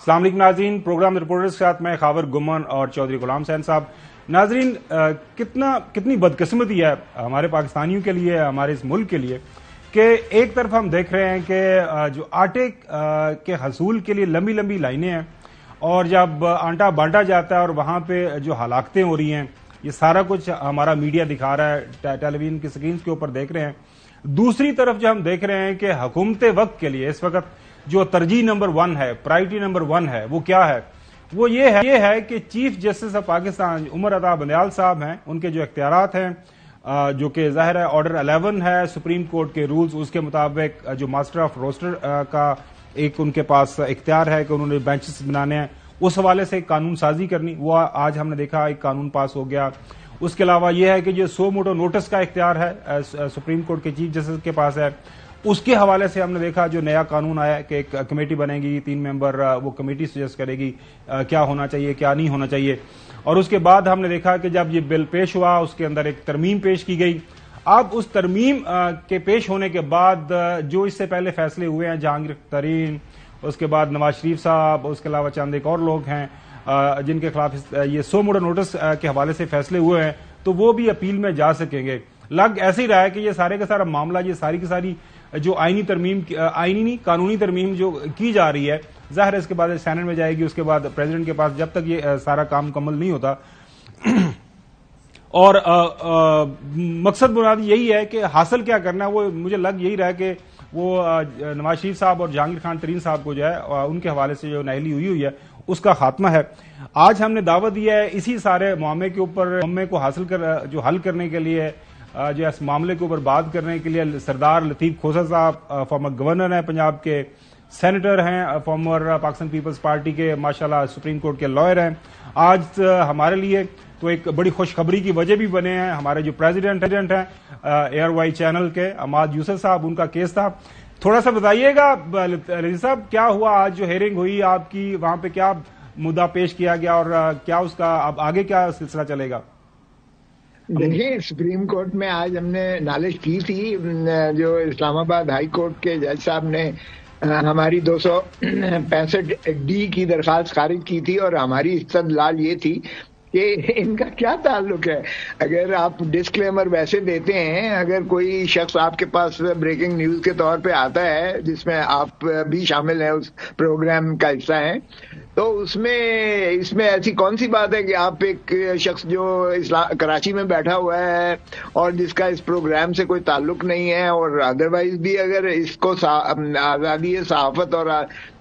السلام علیکم ناظرین، پروگرام رپورٹرز کے ساتھ میں خاور گمن اور چودھری غلام حسین صاحب۔ ناظرین، کتنی بدقسمتی ہے ہمارے پاکستانیوں کے لیے، ہمارے اس ملک کے لیے، کہ ایک طرف ہم دیکھ رہے ہیں کہ جو آٹے کے حصول کے لیے لمبی لمبی لائنیں ہیں، اور جب آٹا بانٹا جاتا ہے اور وہاں پہ جو ہلاکتیں ہو رہی ہیں، یہ سارا کچھ ہمارا میڈیا دکھا رہا ہے، ٹیلی ویژن کی سکرینز کے اوپر دیکھ رہے ہیں۔ دوسری طرف جو ہم دیکھ رہے ہیں کہ حکومت وقت کے لیے اس وقت جو ترجیح نمبر 1 ہے، پرائرٹی نمبر 1 ہے، وہ کیا ہے؟ وہ یہ ہے کہ chief justice of Pakistan Umar Ata Bandial صاحب ہیں، ان کے جو اختیارات ہیں، جو کہ ظاہر ہے آرڈر 11 ہے سپریم کورٹ کے رولز، اس کے مطابق جو ماسٹر آف روسٹر کا ایک ان کے پاس اختیار ہے کہ انہوں نے بینچز بنانے ہیں، اس حوالے سے ایک قانون سازی کرنی، وہ آج ہم نے دیکھا ایک قانون پاس ہو گیا۔ اس کے علاوہ یہ ہے کہ جو سو موٹو نوٹس کا اختیار ہے سپریم کورٹ کے چیف جسٹس کے پاس ہے، اس کے حوالے سے ہم نے دیکھا جو نیا قانون آیا کہ ایک کمیٹی بنے گی، 3 ممبر، وہ کمیٹی سجیسٹ کرے گی کیا ہونا چاہیے کیا نہیں ہونا چاہیے۔ اور اس کے بعد ہم نے دیکھا کہ جب یہ بل پیش ہوا، اس کے اندر ایک ترمیم پیش کی گئی۔ اب اس ترمیم کے پیش ہونے کے بعد جو اس سے پہلے فیصلے ہوئے ہیں، جہانگیر ترین، اس کے بعد نواز شریف صاحب، اس کے علاوہ چند ایک اور لوگ ہیں جن کے خلاف یہ سو موٹو نوٹس کے حوالے سے فیصلے ہوئے ہیں، تو وہ بھی اپیل میں جا سکیں گے۔ لگ ایسے ہی رہا ہے کہ یہ سارے کا سارا معاملہ، یہ ساری کی ساری جو قانونی ترمیم جو کی جا رہی ہے، ظاہر ہے اس کے بعد سینٹ میں جائے گی، اس کے بعد پریزیڈنٹ کے پاس، جب تک یہ سارا کام مکمل نہیں ہوتا۔ اور مقصد بنیادی یہی ہے کہ حاصل کیا کرنا ہے، وہ مجھے لگ یہی رہا ہے کہ وہ نواز شریف صاحب اور جہانگیر خان ترین صاحب کو جو ہے ان کے حوالے سے جو نااہلی ہوئی ہے اس کا خاتمہ ہے۔ آج ہم نے دعوت دیا ہے اسی سارے معاملے کے اوپر، معاملے کو حل کرنے کے لیے، جو اس معاملے کے اوپر بات کرنے کے لیے سردار لطیف کھوسہ صاحب فارمر گورنر ہیں پنجاب کے، سینیٹر ہیں فارمر پاکستان پیپلز پارٹی کے، ماشاءاللہ سپریم کورٹ کے لائر ہیں۔ آج ہمارے لیے تو ایک بڑی خوشخبری کی وجہ بھی بنے ہیں، ہمارے جو پریزیڈنٹ ہیں ایئر وائی چینل کے عماد یوسف صاحب، ان کا کیس تھا۔ تھوڑا سا بتائیے گا لطیف صاحب، کیا ہوا آج جو ہیئرنگ ہوئی آپ کی، وہاں پہ کیا مدعا پیش کیا گیا اور کیا اس کا اب آگے کیا سلسلہ چلے گا؟ دیکھیں، سپریم کورٹ میں آج ہم نے نالش کی تھی، جو اسلام آباد ہائی کورٹ کے جج صاحب نے ہماری 265D کی درخواست خارج کی تھی، اور ہماری استدلال یہ تھی کہ ان کا کیا تعلق ہے۔ اگر آپ ڈسکلیمر ویسے دیتے ہیں، اگر کوئی شخص آپ کے پاس بریکنگ نیوز کے طور پہ آتا ہے جس میں آپ بھی شامل ہیں، اس پروگرام کا حصہ ہیں، تو اس میں ایسی کون سی بات ہے کہ آپ ایک شخص جو کراچی میں بیٹھا ہوا ہے اور جس کا اس پروگرام سے کوئی تعلق نہیں ہے، اور ادروائز بھی اگر اس کو آزادی صحافت اور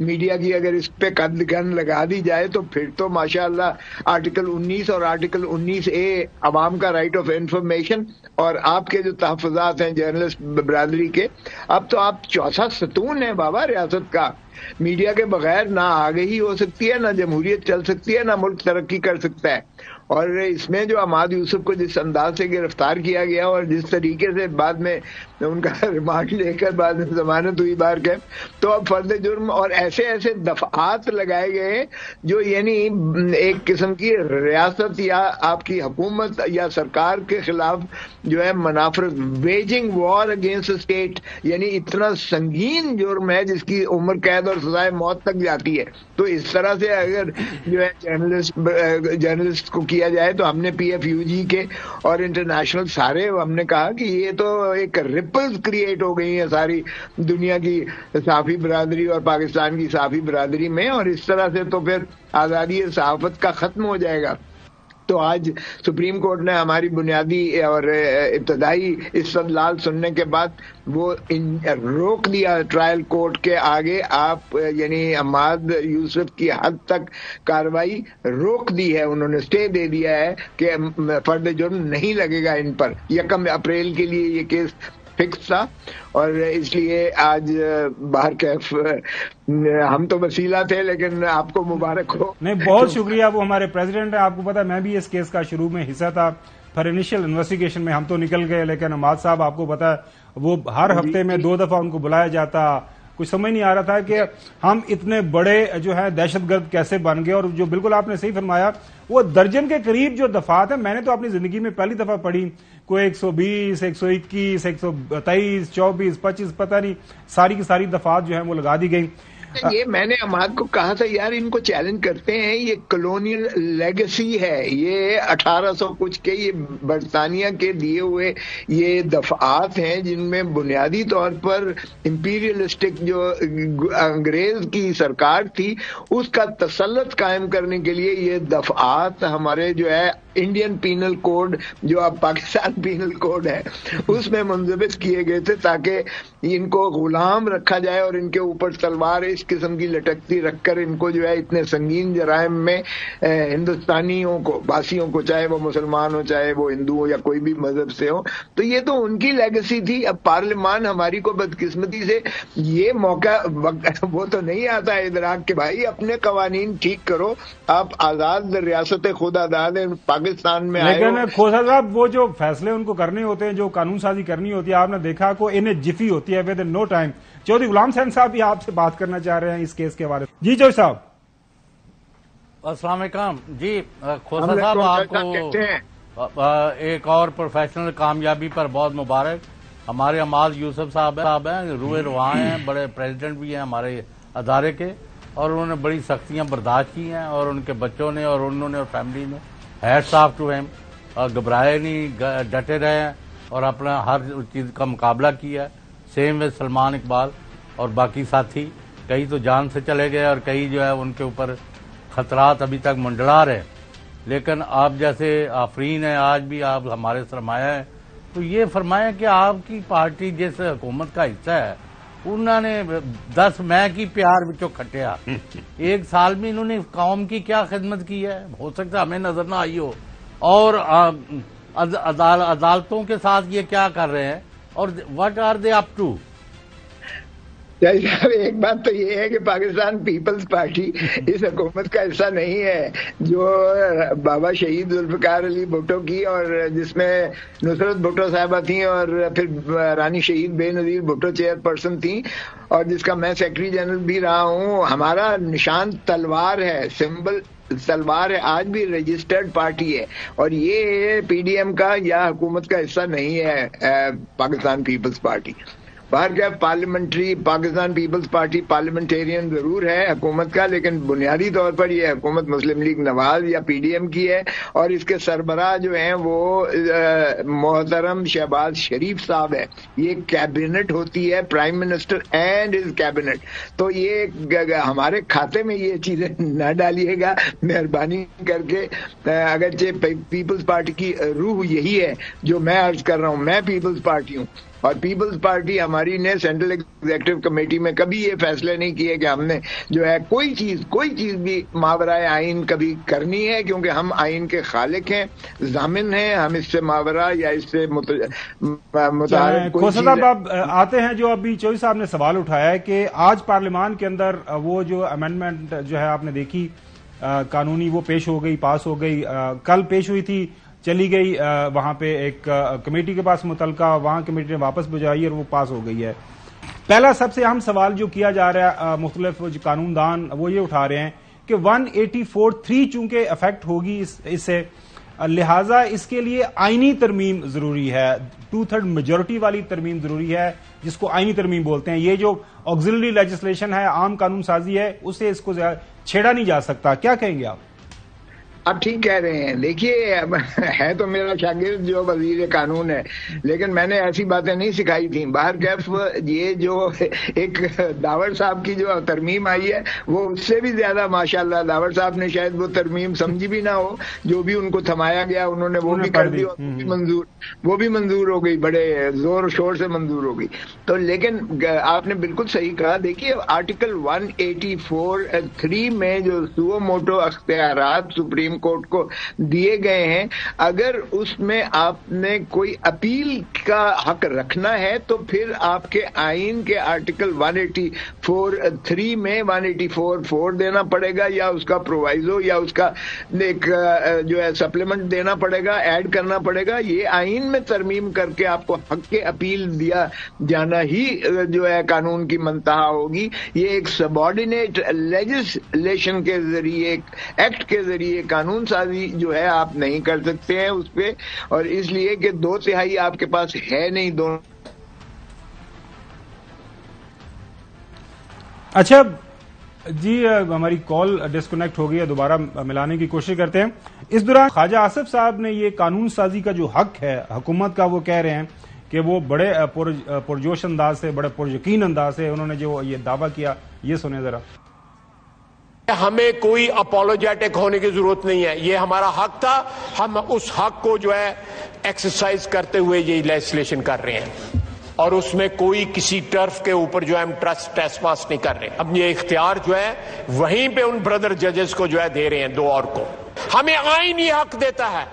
میڈیا کی اگر اس پہ قد گن لگا دی جائے، تو پھر تو ماشاءاللہ آرٹیکل 19 اور آرٹیکل 19A عوام کا رائٹ آف انفارمیشن اور آپ کے جو تحفظات ہیں جرنلسٹ برادری کے، اب تو آپ چوتھا ستون ہیں بابا ریاست کا۔ میڈیا کے بغیر نہ آگہی ہو سکتی ہے، نہ جمہوریت چل سکتی ہے، نہ ملک ترقی کر سکتا ہے۔ اور اس میں جو عماد یوسف کو جس انداز سے گرفتار کیا گیا اور جس طریقے سے بعد میں ان کا ریمانڈ لے کر بعد میں ضمانت ہوئی باہر کے، تو اب فرد جرم اور ایسے دفعات لگائے گئے جو یعنی ایک قسم کی ریاست یا آپ کی حکومت یا سرکار کے خلاف جو ہے منافرت، ویجنگ وار اگینسٹ اسٹیٹ، یعنی اتنا سنگین جرم ہے جس کی عمر قید اور سزائے موت تک جاتی ہے۔ تو اس طرح سے اگر جو ہے جرنلسٹ کو کیا جائے، تو ہم نے PFUG کے اور انٹرنیشنل سارے ہم نے کہا کہ یہ تو ایک ریپلز کریٹ ہو گئی ہیں ساری دنیا کی صحافی برادری اور پاکستان کی صحافی برادری میں، اور اس طرح سے تو پھر آزادی صحافت کا ختم ہو جائے گا۔ تو آج سپریم کورٹ نے ہماری بنیادی اور ابتدائی استدلال سننے کے بعد وہ روک دیا ٹرائل کورٹ کے آگے، آپ یعنی عماد یوسف کی حد تک کاروائی روک دی ہے، انہوں نے اسٹے دے دیا ہے کہ فرد جرم نہیں لگے گا ان پر۔ 1 اپریل کے لیے یہ کیس فکس تھا، اور اس لیے آج باہر کیف ہم تو وسیلہ تھے، لیکن آپ کو مبارک ہو۔ نہیں، بہت شکریہ، وہ ہمارے پریزیڈنٹ ہیں، آپ کو پتا میں بھی اس کیس کا شروع میں حصہ تھا، پھر انیشل انویسٹیگیشن میں ہم تو نکل گئے، لیکن عماد صاحب آپ کو پتا ہے وہ ہر ہفتے میں 2 دفعہ ان کو بلایا جاتا، کچھ سمجھ نہیں آ رہا تھا کہ ہم اتنے بڑے جو ہے دہشت گرد کیسے بن گئے۔ اور جو بالکل آپ نے صحیح فرمایا، وہ درجن کے قریب جو دفعات ہیں، میں نے تو اپنی زندگی میں پہلی دفعہ پڑھی، کوئی 120، 121، 123، 24، 25، پتہ نہیں، ساری کی ساری دفعات جو ہیں وہ لگا دی گئی۔ یہ میں نے اماد کو کہا تھا یار ان کو چیلنج کرتے ہیں, یہ کلونیل لیگسی ہے, یہ 1800 کچھ کے یہ برطانیہ کے دیے ہوئے یہ دفعات ہیں جن میں بنیادی طور پر امپیریلسٹک جو انگریز کی سرکار تھی اس کا تسلط قائم کرنے کے لیے یہ دفعات ہمارے جو ہے انڈین پینل کوڈ جو اب پاکستان پینل کوڈ ہے اس میں منضبط کیے گئے تھے تاکہ ان کو غلام رکھا جائے اور ان کے اوپر تلوار اس قسم کی لٹکتی رکھ کر ان کو جو ہے اتنے سنگین جرائم میں ہندوستانیوں کو, باسیوں کو, چاہے وہ مسلمان ہو چاہے وہ ہندو ہو یا کوئی بھی مذہب سے ہو, تو یہ تو ان کی لیگسی تھی. اب پارلیمان ہماری کو بدقسمتی سے یہ موقع وہ تو نہیں آتا ہے ادراک کہ بھائی اپنے قوانین ٹھیک کرو, آپ آزاد ریاست خود آزاد پاکستان میں آئے. لیکن کھوسا صاحب وہ جو فیصلے ان کو کرنے ہوتے ہیں, جو قانون سازی کرنی ہوتی ہے, آپ نے دیکھا کو انہیں جفی ہوتی ہے within no time. Chaudhry Ghulam Hussain صاحب بھی آپ سے بات کرنا چاہ رہے ہیں اس کیس کے بارے میں. جی چودھری صاحب السلام علیکم. جی کھوسا صاحب آپ کو ایک اور پروفیشنل کامیابی پر بہت مبارک. ہمارے عماد یوسف صاحب ہیں, روئے رواں ہیں, بڑے پریزیڈنٹ بھی ہیں ہمارے ادارے کے, اور انہوں نے بڑی سختیاں برداشت کی ہیں, اور ان کے بچوں نے اور انہوں نے اور فیملی نے ہیٹس آف ٹو ہیم, گھبرائے نہیں, ڈٹے رہے ہیں اور اپنا ہر چیز کا مقابلہ کیا. سیم وے سلمان اقبال اور باقی ساتھی, کئی تو جان سے چلے گئے اور کئی جو ہے ان کے اوپر خطرات ابھی تک منڈلا رہے. لیکن آپ جیسے آفرین ہیں, آج بھی آپ ہمارے سرمایہ ہیں, تو یہ فرمائیں کہ آپ کی پارٹی جس حکومت کا حصہ ہے انہوں نے 10 مئی کی پیار بچوں کھٹیا, 1 سال میں انہوں نے قوم کی کیا خدمت کی ہے؟ ہو سکتا ہے ہمیں نظر نہ آئی ہو. اور عدالتوں کے ساتھ یہ کیا کر رہے ہیں, اور what are they up to? ایک بات تو یہ ہے کہ پاکستان پیپلز پارٹی اس حکومت کا حصہ نہیں ہے جو بابا شہید ذوالفقار علی بھٹو کی, اور جس میں نصرت بھٹو صاحبہ تھیں اور پھر رانی شہید بے نظیر بھٹو چیئر پرسن تھیں, اور جس کا میں سیکرٹری جنرل بھی رہا ہوں. ہمارا نشان تلوار ہے, سمبل تلوار ہے, آج بھی رجسٹرڈ پارٹی ہے, اور یہ پی ڈی ایم کا یا حکومت کا حصہ نہیں ہے پاکستان پیپلز پارٹی. باہر کیا پارلیمنٹری پاکستان پیپلز پارٹی پارلیمنٹیرین ضرور ہے حکومت کا, لیکن بنیادی طور پر یہ حکومت مسلم لیگ نواز یا پی ڈی ایم کی ہے, اور اس کے سربراہ جو ہیں وہ محترم شہباز شریف صاحب ہے. یہ کیبنٹ ہوتی ہے, prime minister and his cabinet. تو یہ ہمارے کھاتے میں یہ چیزیں نہ ڈالیے گا مہربانی کر کے. اگرچہ پیپلز پارٹی کی روح یہی ہے جو میں عرض کر رہا ہوں, میں پیپلز پارٹی ہوں, اور پیپلز پارٹی ہماری نے سینٹرل ایگزیکٹو کمیٹی میں کبھی یہ فیصلے نہیں کیے کہ ہم نے جو ہے کوئی چیز بھی ماورائے آئین کبھی کرنی ہے, کیونکہ ہم آئین کے خالق ہیں, ضامن ہیں, ہم اس سے ماورا یا اس سے متعارف. کھوسا صاحب آپ آتے ہیں, جو ابھی چوہدری صاحب نے سوال اٹھایا ہے کہ آج پارلیمان کے اندر وہ جو امینڈمنٹ جو ہے آپ نے دیکھی قانونی, وہ پیش ہو گئی, پاس ہو گئی, کل پیش ہوئی تھی, چلی گئی وہاں پہ ایک کمیٹی کے پاس متعلقہ, وہاں کمیٹی نے واپس بھجوائی اور وہ پاس ہو گئی ہے. پہلا سب سے اہم سوال جو کیا جا رہا ہے مختلف قانون دان وہ یہ اٹھا رہے ہیں کہ 184(3) چونکہ افیکٹ ہوگی اس سے, لہٰذا اس کے لیے آئینی ترمیم ضروری ہے, 2/3 میجورٹی والی ترمیم ضروری ہے, جس کو آئینی ترمیم بولتے ہیں. یہ جو آگزیلری لیجسلیشن ہے, عام قانون سازی ہے, اسے اس کو چھیڑا نہیں جا سکتا. کیا کہیں گے آپ؟ آپ ٹھیک کہہ رہے ہیں. دیکھیے ہے تو میرا شاگرد جو وزیر قانون ہے, لیکن میں نے ایسی باتیں نہیں سکھائی تھیں. باہر کیف یہ جو ایک داور صاحب کی جو ترمیم آئی ہے وہ اس سے بھی زیادہ ماشاءاللہ داور صاحب نے شاید وہ ترمیم سمجھی بھی نہ ہو, جو بھی ان کو تھمایا گیا انہوں نے وہ بھی کر دی, وہ بھی منظور ہو گئی, بڑے زور و شور سے منظور ہو گئی. تو لیکن آپ نے بالکل صحیح کہا. دیکھیے آرٹیکل 184(3) میں جو سو موٹو اختیارات سپریم کورٹ کو دیے گئے ہیں, اگر اس میں آپ نے کوئی اپیل کا حق رکھنا ہے تو پھر آپ کے آئین کے آرٹیکل 184(3) میں 184(4) دینا پڑے گا, یا اس کا پرووائزو یا اس کا ایک جو ہے سپلیمنٹ دینا پڑے گا, ایڈ کرنا پڑے گا. یہ آئین میں ترمیم کر کے آپ کو حق کے اپیل دیا جانا ہی جو ہے قانون کی منتہا ہوگی. یہ ایک سبارڈینیٹ لیجسلیشن کے ذریعے, ایکٹ کے ذریعے قانون سازی جو ہے آپ نہیں کر سکتے ہیں اس پہ, اور اس لیے کہ 2/3 آپ کے پاس ہے نہیں. اچھا جی ہماری کال ڈسکنیکٹ ہو گئی ہے، دوبارہ ملانے کی کوشش کرتے ہیں۔ اس دوران خواجہ آصف صاحب نے یہ قانون سازی کا جو حق ہے حکومت کا، وہ کہہ رہے ہیں کہ وہ بڑے پرجوش انداز سے، بڑے پریقین انداز سے انہوں نے جو یہ دعویٰ کیا، یہ سنیں ذرا۔ ہمیں کوئی اپولوجیٹک ہونے کی ضرورت نہیں ہے، یہ ہمارا حق تھا، ہم اس حق کو جو ہے ایکسرسائز کرتے ہوئے یہ لیجسلیشن کر رہے ہیں، اور اس میں کوئی کسی ٹرف کے اوپر جو ہے ہم ٹریس پاس نہیں کر رہے۔ اب یہ اختیار جو ہے وہیں پہ ان بردر ججز کو جو ہے دے رہے ہیں، دو اور کو۔ ہمیں آئین یہ حق دیتا ہے،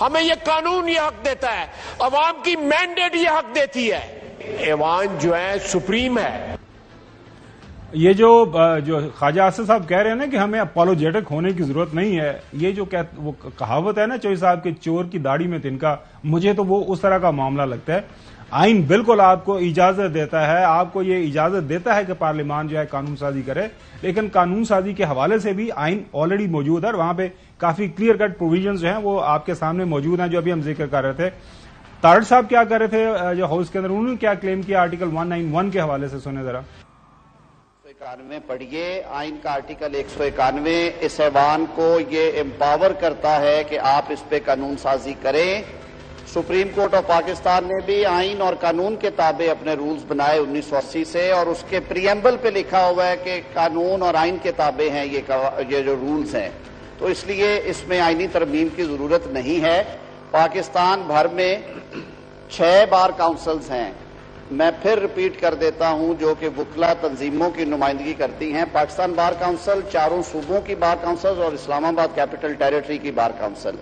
ہمیں یہ قانون یہ حق دیتا ہے، عوام کی مینڈیٹ یہ حق دیتی ہے۔ ایوان جو ہے سپریم ہے۔ یہ جو خواجہ آصف صاحب کہہ رہے ہیں نا کہ ہمیں اپولوجیٹک ہونے کی ضرورت نہیں ہے، یہ جو وہ کہاوت ہے نا چوہدری صاحب کے چور کی داڑھی میں تنکا، مجھے تو وہ اس طرح کا معاملہ لگتا ہے۔ آئین بالکل آپ کو اجازت دیتا ہے، آپ کو یہ اجازت دیتا ہے کہ پارلیمان جو ہے قانون سازی کرے، لیکن قانون سازی کے حوالے سے بھی آئین آلریڈی موجود ہے، اور وہاں پہ کافی کلیئر کٹ پروویژنز جو ہیں وہ آپ کے سامنے موجود ہیں، جو ابھی ہم ذکر کر رہے تھے۔ تارڑ صاحب کیا کر رہے تھے جو ہاؤس کے اندر، انہوں نے کیا کلیم کیا آرٹیکل 191 کے حوالے سے، سنیں ذرا۔ 191 پڑھیے، آئین کا آرٹیکل 191 اس ایوان کو یہ امپاور کرتا ہے کہ آپ اس پہ قانون سازی کریں۔ سپریم کورٹ آف پاکستان نے بھی آئین اور قانون کے تابع اپنے رولز بنائے 1980 سے، اور اس کے پریمبل پہ لکھا ہوا ہے کہ قانون اور آئین کے تابع ہیں یہ جو رولز ہیں، تو اس لیے اس میں آئینی ترمیم کی ضرورت نہیں ہے۔ پاکستان بھر میں 6 بار کاؤنسلز ہیں، میں پھر ریپیٹ کر دیتا ہوں، جو کہ وکلا تنظیموں کی نمائندگی کرتی ہیں۔ پاکستان بار کاؤنسل، 4 صوبوں کی بار کاؤنسل اور اسلام آباد کیپٹل ٹیریٹری کی بار کاؤنسل۔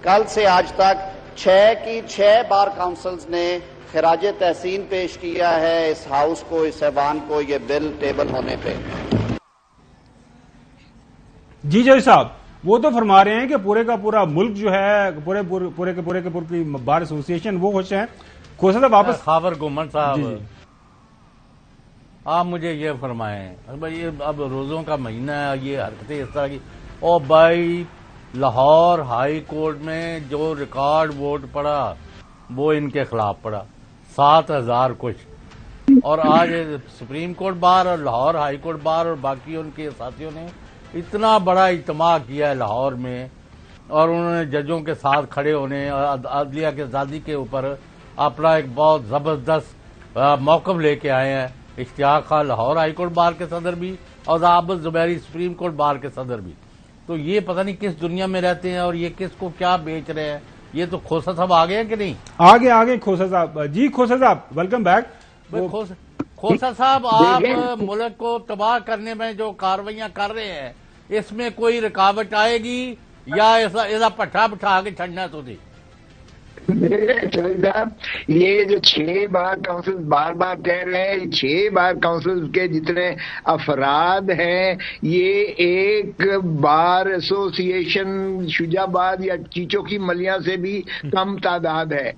کل سے آج تک 6 بار کاؤنسلز نے خراج تحسین پیش کیا ہے اس ہاؤس کو، اس ایوان کو، یہ بل ٹیبل ہونے پہ۔ جی جوہری صاحب، وہ تو فرما رہے ہیں کہ پورے کا پورا ملک جو ہے، پورے کے بار ایسوسی ایشن وہ خوش ہیں۔ کھوسا صاحب واپس خاور گومن صاحب، جی آپ مجھے یہ فرمائیں، اب روزوں کا مہینہ ہے، یہ حرکتیں اس طرح کی، اور بھائی لاہور ہائی کورٹ میں جو ریکارڈ ووٹ پڑا وہ ان کے خلاف پڑا، 7000 کچھ، اور آج سپریم کورٹ بار اور لاہور ہائی کورٹ بار اور باقی ان کے ساتھیوں نے اتنا بڑا اجتماع کیا ہے لاہور میں، اور انہوں نے ججوں کے ساتھ کھڑے ہونے اور عدلیہ کے آزادی کے اوپر اپنا ایک بہت زبردست موقف لے کے آئے ہیں۔ Ishtiaq Khan Lahore high court bar کے صدر بھی، اور Abid Zuberi supreme court bar کے صدر بھی۔ تو یہ پتہ نہیں کس دنیا میں رہتے ہیں اور یہ کس کو کیا بیچ رہے ہیں۔ یہ تو کھوسا صاحب آگے ہیں کہ نہیں؟ آگے کھوسا صاحب۔ جی کھوسا صاحب ویلکم بیک۔ کھوسا صاحب، آپ ملک کو تباہ کرنے میں جو کاروائیاں کر رہے ہیں، اس میں کوئی رکاوٹ آئے گی یا ایسا پٹھا بٹھا کے چھڑنا تو تھی؟ صاحب، یہ جو 6 بار کاؤنسل بار بار کہہ رہے ہیں، 6 بار کاؤنسل کے جتنے افراد ہیں، یہ ایک بار ایسوسی ایشن شجاع آباد یا چیچو کی ملیاں سے بھی کم تعداد ہے،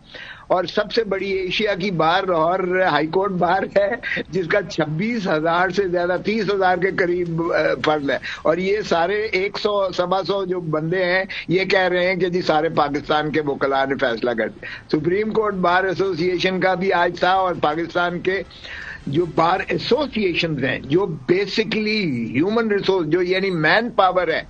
اور سب سے بڑی ایشیا کی بار لاہور ہائی کورٹ بار ہے، جس کا 26,000 سے زیادہ 30,000 کے قریب فرد ہے، اور یہ سارے 100-125 جو بندے ہیں یہ کہہ رہے ہیں کہ جی سارے پاکستان کے وکلاء نے فیصلہ کر دیا۔ سپریم کورٹ بار ایسوسی ایشن کا بھی آج تھا، اور پاکستان کے جو بار ایسوسی ایشنز ہیں جو بیسکلی ہیومن ریسورس جو یعنی مین پاور ہے،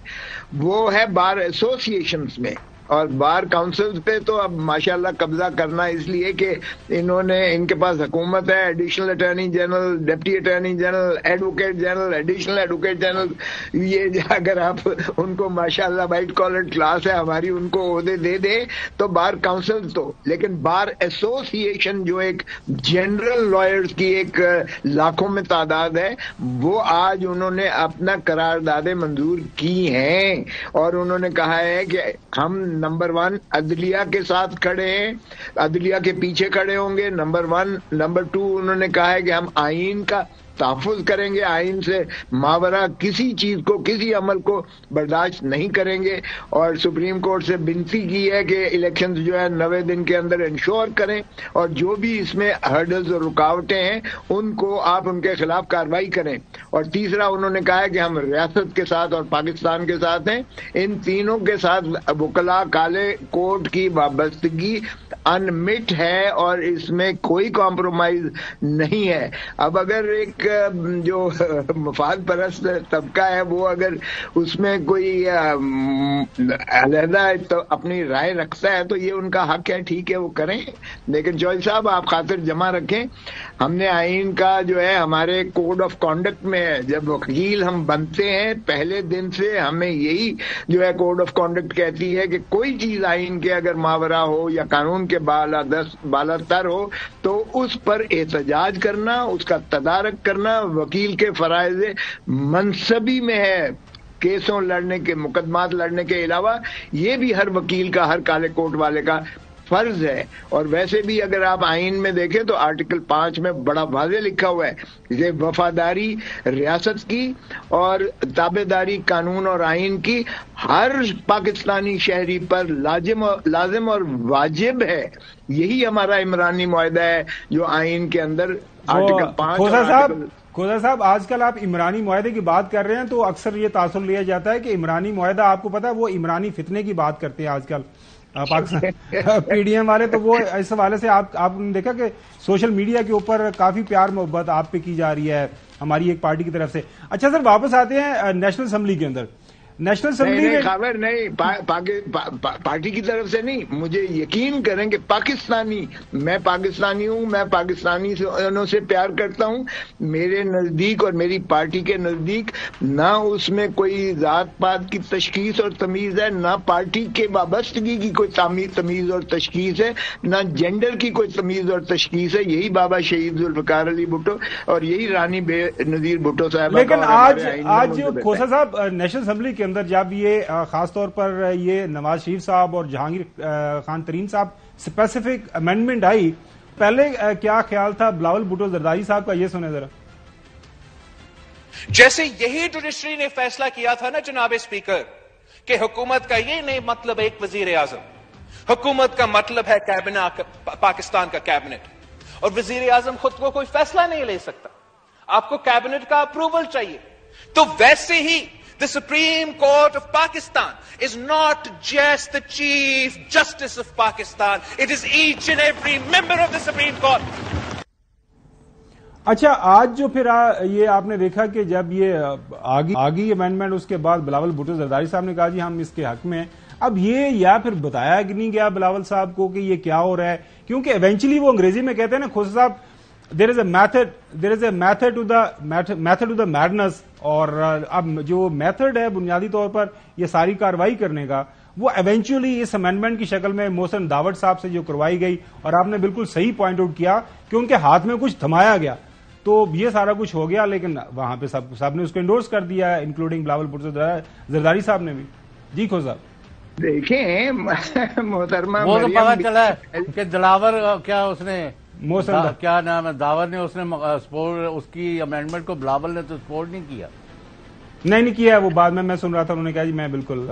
وہ ہے بار ایسوسی ایشنز میں، اور بار کاؤنسلز پہ تو اب ماشاءاللہ قبضہ کرنا اس لیے کہ ان کے پاس حکومت ہے، additional attorney general, deputy attorney general, advocate general, additional advocate general, یہ اگر آپ ان کو ماشاءاللہ وائٹ کالر کلاس ہے ہماری، ان کو عہدے دے دے تو بار کاؤنسلز تو، لیکن بار ایسوسی ایشن جو ایک جنرل لائرز کی ایک لاکھوں میں تعداد ہے، وہ آج انہوں نے اپنا قراردادیں منظور کی ہیں، اور انہوں نے کہا ہے کہ ہم نمبر 1 عدلیہ کے ساتھ کھڑے ہیں، عدلیہ کے پیچھے کھڑے ہوں گے، نمبر 1، نمبر 2 انہوں نے کہا ہے کہ ہم آئین کا تحفظ کریں گے، آئین سے ماورا کسی چیز کو، کسی عمل کو برداشت نہیں کریں گے، اور سپریم کورٹ سے بنتی کی ہے کہ الیکشنز جو ہے 90 دن کے اندر انشور کریں، اور جو بھی اس میں ہرڈلز اور رکاوٹیں ہیں ان کو آپ ان کے خلاف کارروائی کریں، اور تیسرا انہوں نے کہا ہے کہ ہم ریاست کے ساتھ اور پاکستان کے ساتھ ہیں، ان تینوں کے ساتھ وکلاء کالے کوٹ کی وابستگی انمٹ ہے اور اس میں کوئی کمپرومائز نہیں ہے۔ اب اگر ایک جو مفاد پرست طبقہ ہے وہ اگر اس میں کوئی علیحدہ اپنی رائے رکھتا ہے تو یہ ان کا حق ہے، ٹھیک ہے وہ کریں، لیکن جوہری صاحب آپ خاطر جمع رکھیں، ہم نے آئین کا جو ہے ہمارے کوڈ آف کانڈکٹ میں ہے، جب وکیل ہم بنتے ہیں پہلے دن سے ہمیں یہی جو ہے کوڈ آف کانڈکٹ کہتی ہے کہ کوئی چیز آئین کے اگر ماورا ہو یا قانون کے بالا تر ہو تو اس پر احتجاج کرنا، اس کا تدارک کرنا وکیل کے فرائض منصبی میں ہے، کیسوں لڑنے کے، مقدمات لڑنے کے علاوہ یہ بھی ہر وکیل کا، ہر کالے کوٹ والے کا فرض ہے۔ اور ویسے بھی اگر آپ آئین میں دیکھیں تو آرٹیکل 5 میں بڑا واضح لکھا ہوا ہے کہ وفاداری ریاست کی اور تابعداری قانون اور آئین کی ہر پاکستانی شہری پر لازم اور واجب ہے۔ یہی ہمارا عمرانی معاہدہ ہے جو آئین کے اندر آرٹیکل 5 کھوسا صاحب آج کل آپ عمرانی معاہدے کی بات کر رہے ہیں تو اکثر یہ تاثر لیا جاتا ہے کہ عمرانی معاہدہ آپ کو پتا ہے وہ عمرانی فتنے کی بات کرتے ہیں آج کل پاکستان پی ڈی ایم والے، تو وہ اس حوالے سے آپ نے دیکھا کہ سوشل میڈیا کے اوپر کافی پیار محبت آپ پہ کی جا رہی ہے ہماری ایک پارٹی کی طرف سے۔ اچھا سر واپس آتے ہیں نیشنل اسمبلی کے اندر۔ نیشنل اسمبلی میں خبر نہیں پارٹی کی طرف سے نہیں، مجھے یقین کریں کہ پاکستانی، میں پاکستانی ہوں، میں پاکستانی سے پیار کرتا ہوں، میرے نزدیک اور میری پارٹی کے نزدیک نہ اس میں کوئی ذات پات کی تشخیص اور تمیز ہے، نہ پارٹی کے وابستگی کی کوئی تمیز اور تشخیص ہے، نہ جینڈر کی کوئی تمیز اور تشخیص ہے۔ یہی بابا شہید ذوالفقار علی بھٹو اور یہی رانی بے نظیر بھٹو صاحب۔ لیکن آج کھوسا صاحب نیشنل اسمبلی کے اندر جب یہ خاص طور پر یہ نواز شریف صاحب اور جہانگیر خان ترین صاحب اسپیسیفک امینڈمنٹ آئی، پہلے کیا خیال تھا بلاول بھٹو زرداری صاحب کا، یہ سنیں ذرا۔ جیسے یہی جوڈیشری نے فیصلہ کیا تھا نا جناب اسپیکر کہ حکومت کا یہ نہیں مطلب ایک وزیر اعظم، حکومت کا مطلب ہے کابینہ، پاکستان کا کابینٹ، اور وزیر اعظم خود کو کوئی فیصلہ نہیں لے سکتا، آپ کو کابینٹ کا اپروول چاہیے۔ تو ویسے ہی the Supreme Court of Pakistan is not just the Chief Justice of Pakistan, it is each and every member of the Supreme Court. اچھا آج جو پھر یہ آپ نے دیکھا کہ جب یہ آگی امینڈمنٹ اس کے بعد بلاول بھٹو زرداری صاحب نے کہا جی ہم اس کے حق میں ہیں، اب یہ یا پھر بتایا نہیں گیا بلاول صاحب کو کہ یہ کیا ہو رہا ہے، کیونکہ ایونچولی وہ انگریزی میں کہتے ہیں نا کھوسا صاحب there is a method to the madness، اور اب جو میتھڈ ہے بنیادی طور پر یہ ساری کاروائی کرنے کا وہ ایونچولی اس امینڈمنٹ کی شکل میں محسن داوڑ صاحب سے جو کروائی گئی، اور آپ نے بالکل صحیح پوائنٹ آؤٹ کیا کہ ان کے ہاتھ میں کچھ تھمایا گیا تو یہ سارا کچھ ہو گیا، لیکن وہاں پہ سب نے اس کو انڈورس کر دیا انکلوڈنگ بلاول بھٹو زرداری صاحب نے بھی۔ جی کھوسا صاحب دیکھیں محترمہ وہ تو پتا چلا ہے کہ دلاور کیا اس نے کیا نام ہے داور نے اس نے اس کی امینڈمنٹ کو بلاول نے تو سپورٹ نہیں کیا، نہیں کیا وہ بعد میں سن رہا تھا انہوں نے کہا جی میں بالکل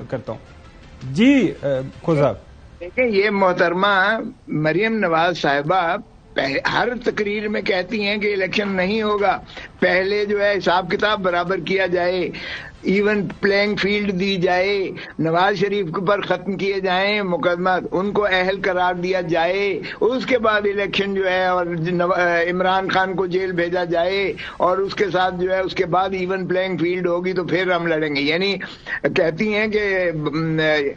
کرتا ہوں۔ جی کھوسا صاحب دیکھیں یہ محترمہ مریم نواز صاحبہ ہر تقریر میں کہتی ہیں کہ الیکشن نہیں ہوگا، پہلے جو ہے حساب کتاب برابر کیا جائے، ایون پلینگ فیلڈ دی جائے، نواز شریف پر ختم کیے جائیں مقدمات، ان کو اہل قرار دیا جائے، اس کے بعد الیکشن جو ہے اور عمران خان کو جیل بھیجا جائے، اور اس کے ساتھ جو ہے اس کے بعد ایون پلینگ فیلڈ ہوگی تو پھر ہم لڑیں گے۔ یعنی کہتی ہیں کہ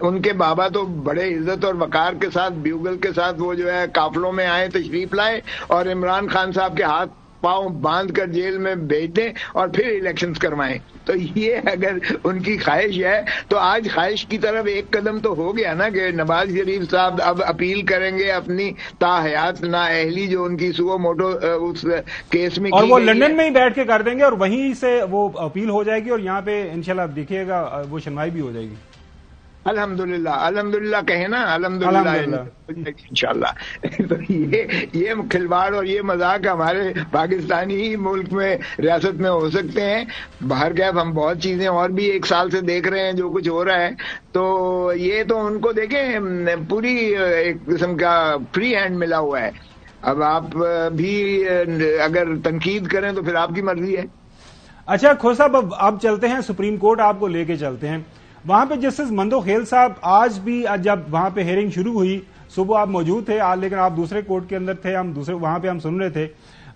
ان کے بابا تو بڑے عزت اور وقار کے ساتھ بیوگل کے ساتھ وہ جو ہے قافلوں میں آئے، تشریف لائے اور عمران خان صاحب کے ہاتھ پاؤں باندھ کر جیل میں بھیج دیں اور پھر الیکشنز کروائیں۔ تو یہ اگر ان کی خواہش ہے تو آج خواہش کی طرف ایک قدم تو ہو گیا نا کہ نواز شریف صاحب اب اپیل کریں گے اپنی تاحیات نااہلی جو ان کی سو موٹو اس کیس میں، اور وہ لندن میں ہی بیٹھ کے کر دیں گے اور وہیں سے وہ اپیل ہو جائے گی اور یہاں پہ انشاءاللہ دیکھیے گا وہ سنوائی بھی ہو جائے گی۔ الحمدللہ کہیں نا، الحمدللہ انشاءاللہ۔ تو یہ کھلواڑ اور یہ مذاق ہمارے پاکستانی ہی ملک میں ریاست میں ہو سکتے ہیں، باہر کیف ہم بہت چیزیں اور بھی ایک سال سے دیکھ رہے ہیں جو کچھ ہو رہا ہے، تو یہ تو ان کو دیکھیں پوری ایک قسم کا فری ہینڈ ملا ہوا ہے۔ اب آپ بھی اگر تنقید کریں تو پھر آپ کی مرضی ہے۔ اچھا کھوسا صاحب اب چلتے ہیں سپریم کورٹ، آپ کو لے کے چلتے ہیں وہاں پہ۔ جسٹس مندو خیل صاحب آج بھی جب وہاں پہ ہیئرنگ شروع ہوئی، صبح آپ موجود تھے لیکن آپ دوسرے کورٹ کے اندر تھے، ہم دوسرے وہاں پہ ہم سن رہے تھے،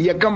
1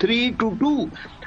3-2,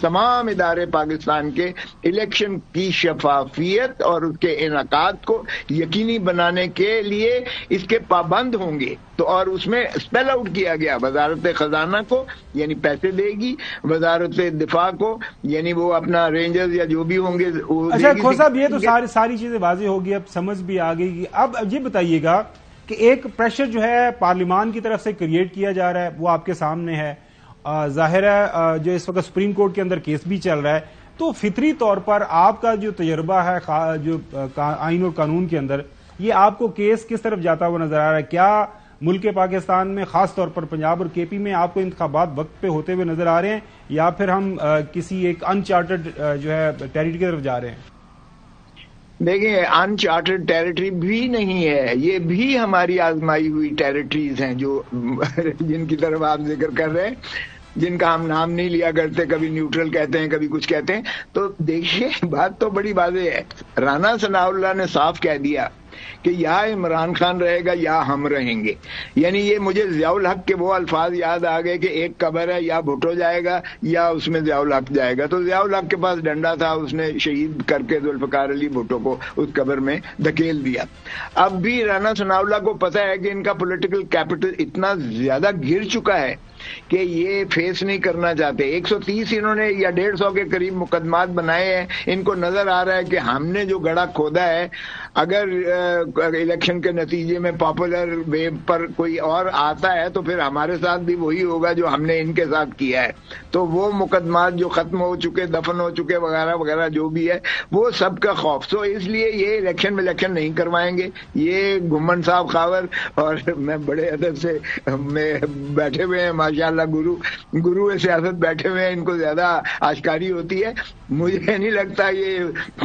تمام ادارے پاکستان کے الیکشن کی شفافیت اور اس کے انعقاد کو یقینی بنانے کے لیے اس کے پابند ہوں گے. تو اور اس میں اسپیل آؤٹ کیا گیا وزارت خزانہ کو یعنی پیسے دے گی, وزارت دفاع کو یعنی وہ اپنا رینجرز یا جو بھی ہوں گے. اچھا کھوسا صاحب, یہ تو ساری چیزیں واضح ہوگی, اب سمجھ بھی آ گئی. اب یہ بتائیے گا کہ ایک پریشر جو ہے پارلیمان کی طرف سے کریٹ کیا جا رہا ہے, وہ آپ کے سامنے ہے. ظاہر ہے جو اس وقت سپریم کورٹ کے اندر کیس بھی چل رہا ہے, تو فطری طور پر آپ کا جو تجربہ ہے جو آئین اور قانون کے اندر, یہ آپ کو کیس کس طرف جاتا ہوا نظر آ رہا ہے؟ کیا ملک پاکستان میں خاص طور پر پنجاب اور کے پی میں آپ کو انتخابات وقت پہ ہوتے ہوئے نظر آ رہے ہیں, یا پھر ہم کسی ایک انچارٹڈ جو ہے ٹیریٹری کی طرف جا رہے ہیں؟ دیکھیں, انچارٹڈ ٹیریٹری بھی نہیں ہے, یہ بھی ہماری آزمائی ہوئی ٹیریٹریز ہیں جو جن کی طرف آپ ذکر کر رہے ہیں, جن کا ہم نام نہیں لیا کرتے, کبھی نیوٹرل کہتے ہیں کبھی کچھ کہتے ہیں. تو دیکھیے بات تو بڑی واضح ہے. رانا ثناء اللہ نے صاف کہہ دیا کہ یا عمران خان رہے گا یا ہم رہیں گے. یعنی یہ مجھے ضیاء الحق کے وہ الفاظ یاد آ گئے کہ ایک قبر ہے, یا بھٹو جائے گا یا اس میں ضیاء الحق جائے گا. تو ضیاء الحق کے پاس ڈنڈا تھا, اس نے شہید کر کے ذوالفقار علی بھٹو کو اس قبر میں دھکیل دیا. اب بھی رانا ثناء اللہ کو پتہ ہے کہ ان کا پولیٹیکل کیپٹل اتنا زیادہ گر چکا ہے کہ یہ فیس نہیں کرنا چاہتے. 130 انہوں نے یا 150 کے قریب مقدمات بنائے ہیں. ان کو نظر آ رہا ہے کہ ہم نے جو گڑھا کھودا ہے, اگر الیکشن کے نتیجے میں پاپولر ویو پر کوئی اور آتا ہے تو پھر ہمارے ساتھ بھی وہی ہوگا جو ہم نے ان کے ساتھ کیا ہے. تو وہ مقدمات جو ختم ہو چکے, دفن ہو چکے وغیرہ وغیرہ جو بھی ہے, وہ سب کا خوف. تو اس لیے یہ الیکشن نہیں کروائیں گے. یہ گھمن صاحب خاور اور میں بڑے ادب سے میں بیٹھے ہوئے ہیں ماشاءاللہ, گرو سیاست بیٹھے ہوئے ہیں, ان کو زیادہ آشکاری ہوتی ہے. مجھے نہیں لگتا یہ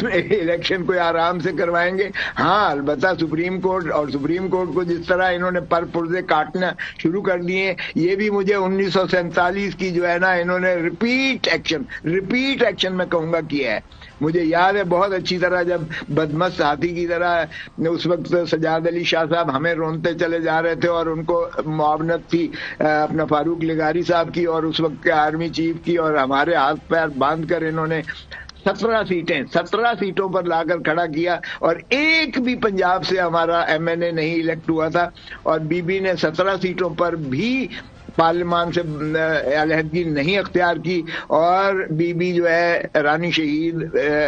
الیکشن کوئی آرام سے کروائیں گے. ہاں البتہ سپریم کورٹ کو جس طرح انہوں نے پر پرزے کاٹنا شروع کر دیے, یہ بھی مجھے 1947 کی جو ہے نا انہوں نے ریپیٹ ایکشن میں کہوں گا کیا ہے. مجھے یاد ہے بہت اچھی طرح جب بدمست ہاتھی کی طرح اس وقت سجاد علی شاہ صاحب ہمیں رونتے چلے جا رہے تھے, اور ان کو معاونت تھی اپنا فاروق لغاری صاحب کی اور اس وقت کے آرمی چیف کی, اور ہمارے ہاتھ پیر باندھ کر انہوں نے 17 سیٹوں پر لا کر کھڑا کیا, اور ایک بھی پنجاب سے ہمارا ایم این اے نہیں الیکٹ ہوا تھا. اور بی بی نے 17 سیٹوں پر بھی پارلیمان سے علیحدگی نہیں اختیار کی, اور بی بی جو ہے رانی شہید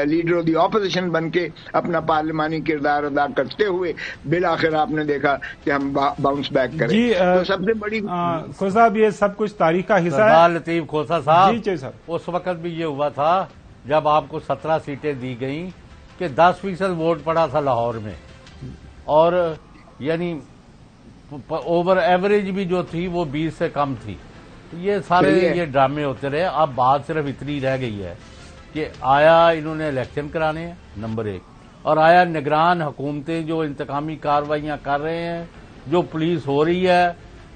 لیڈر آف دی اپوزیشن بن کے اپنا پارلیمانی کردار ادا کرتے ہوئے بالآخر آپ نے دیکھا کہ ہم باؤنس بیک کریں. تو سب سے بڑی کھوسا صاحب, یہ سب کچھ تاریخ کا حصہ ہے. لطیف کھوسا صاحب, جی صاحب, اس وقت بھی یہ ہوا تھا جب آپ کو 17 سیٹیں دی گئیں کہ 10% ووٹ پڑا تھا لاہور میں, اور یعنی اوور ایوریج بھی جو تھی وہ 20 سے کم تھی. یہ سارے یہ ڈرامے ہوتے رہے. اب بات صرف اتنی رہ گئی ہے کہ آیا انہوں نے الیکشن کرانے ہیں نمبر 1, اور آیا نگران حکومتیں جو انتقامی کارروائیاں کر رہے ہیں, جو پولیس ہو رہی ہے,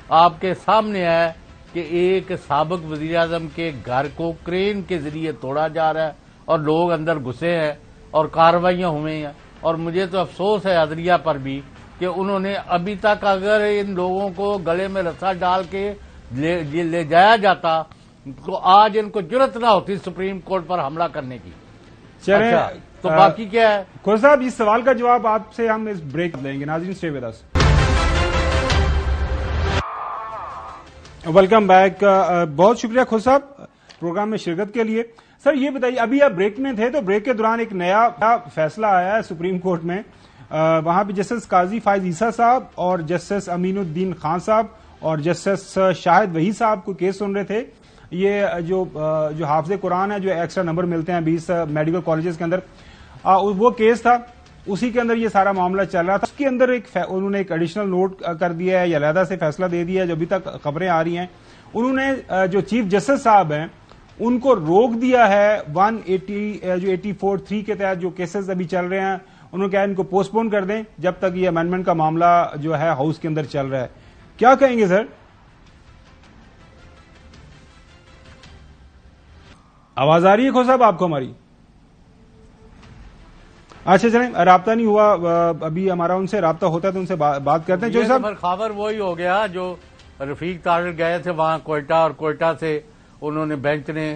آپ کے سامنے ہے کہ ایک سابق وزیر اعظم کے گھر کو کرین کے ذریعے توڑا جا رہا ہے اور لوگ اندر گھسے ہیں اور کارروائیاں ہوئے ہیں. اور مجھے تو افسوس ہے عدلیہ پر بھی کہ انہوں نے ابھی تک اگر ان لوگوں کو گلے میں رسا ڈال کے لے جایا جاتا تو آج ان کو جرت نہ ہوتی سپریم کورٹ پر حملہ کرنے کی. اچھا, تو باقی کیا ہے کھوسا صاحب, اس سوال کا جواب آپ سے ہم اس بریک لیں گے. ناظرین stay with us. Welcome back. بہت شکریہ کھوسا صاحب پروگرام میں شرکت کے لیے. سر یہ بتائیے, ابھی آپ بریک میں تھے تو بریک کے دوران ایک نیا فیصلہ آیا ہے سپریم کورٹ میں. وہاں پہ جسٹس قاضی فائز عیسیٰ صاحب اور جسٹس امین الدین خان صاحب اور جسٹس شاہد وحید صاحب کو کیس سن رہے تھے. یہ جو حافظ قرآن ہے, جو ایکسٹرا نمبر ملتے ہیں 20 میڈیکل کالجز کے اندر, وہ کیس تھا. اسی کے اندر یہ سارا معاملہ چل رہا تھا. اس کے اندر انہوں نے ایک ایڈیشنل نوٹ کر دیا ہے یا علیحدہ سے فیصلہ دے دیا ہے. جو ابھی تک خبریں آ رہی ہیں, انہوں نے جو چیف جسٹس صاحب ہیں ان کو روک دیا ہے 184(3) کے تحت جو کیسز ابھی چل رہے ہیں. انہوں نے کہا ان کو پوسٹ پون کر دیں جب تک یہ امینڈمنٹ کا معاملہ جو ہے ہاؤس کے اندر چل رہا ہے. کیا کہیں گے سر؟ آواز آ رہی ہے کھوسا صاحب آپ کو ہماری؟ اچھا چلیں, رابطہ نہیں ہوا ابھی ہمارا, ان سے رابطہ ہوتا ہے تو ان سے بات کرتے ہیں. جو صاحب خبر وہی ہو گیا جو رفیق تارڑ گئے تھے وہاں کوئٹہ, اور کوئٹہ سے انہوں نے بینچ نے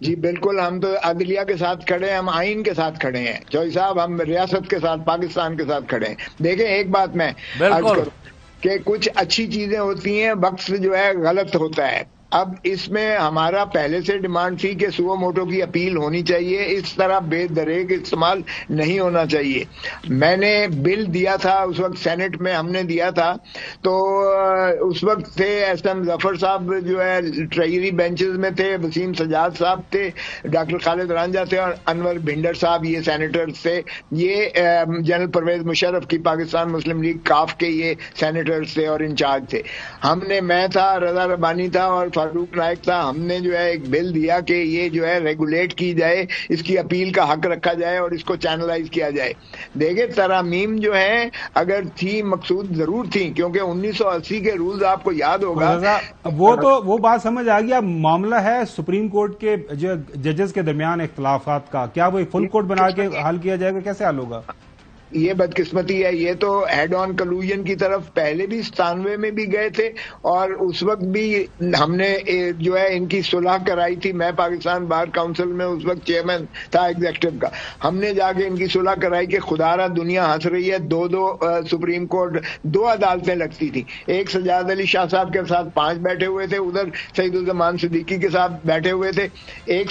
جی بالکل، ہم تو عدلیہ کے ساتھ کھڑے ہیں، ہم آئین کے ساتھ کھڑے ہیں چوہدری صاحب، ہم ریاست کے ساتھ، پاکستان کے ساتھ کھڑے ہیں۔ دیکھیں ایک بات میں عرض کروں کہ کچھ اچھی چیزیں ہوتی ہیں، وقت جو ہے غلط ہوتا ہے۔ اب اس میں ہمارا پہلے سے ڈیمانڈ تھی کہ سو موٹو کی اپیل ہونی چاہیے، اس طرح بے دریغ استعمال نہیں ہونا چاہیے۔ میں نے بل دیا تھا اس وقت، سینٹ میں ہم نے دیا تھا، تو اس وقت تھے ایس ایم ظفر صاحب جو ہے ٹریجری بینچز میں تھے، وسیم سجاد صاحب تھے، ڈاکٹر خالد رانجھا تھے، اور انور بھنڈر صاحب، یہ سینیٹرز تھے، یہ جنرل پرویز مشرف کی پاکستان مسلم لیگ کاف کے یہ سینیٹرز تھے اور انچارج تھے۔ ہم نے، میں تھا، رضا ربانی تھا اور فاروق نائک تھا، ہم نے جو ہے ایک بل دیا کہ یہ جو ہے ریگولیٹ کی جائے، اس کی اپیل کا حق رکھا جائے اور اس کو چینلائز کیا جائے۔ دیکھیں ترامیم جو ہیں اگر تھی مقصود ضرور تھی، کیونکہ 1980 کے رولز آپ کو یاد ہوگا، وہ بات سمجھ آ گیا۔ معاملہ ہے سپریم کورٹ کے جو ججز کے درمیان اختلافات کا، کیا وہ فل کورٹ بنا کے حل کیا جائے گا؟ کیسے حل ہوگا؟ یہ بدقسمتی ہے، یہ تو ہیڈ آن کلوژن کی طرف پہلے بھی 97 میں بھی گئے تھے، اور اس وقت بھی ہم نے جو ہے ان کی صلح کرائی تھی۔ میں پاکستان بار کونسل میں اس وقت چیئرمین تھا ایگزیکٹو کا، ہم نے جا کے ان کی صلح کرائی کہ خدا را دنیا ہنس رہی ہے، دو سپریم کورٹ، 2 عدالتیں لگتی تھی، ایک سجاد علی شاہ صاحب کے ساتھ 5 بیٹھے ہوئے تھے، ادھر سعید الزمان صدیقی کے ساتھ بیٹھے ہوئے تھے، ایک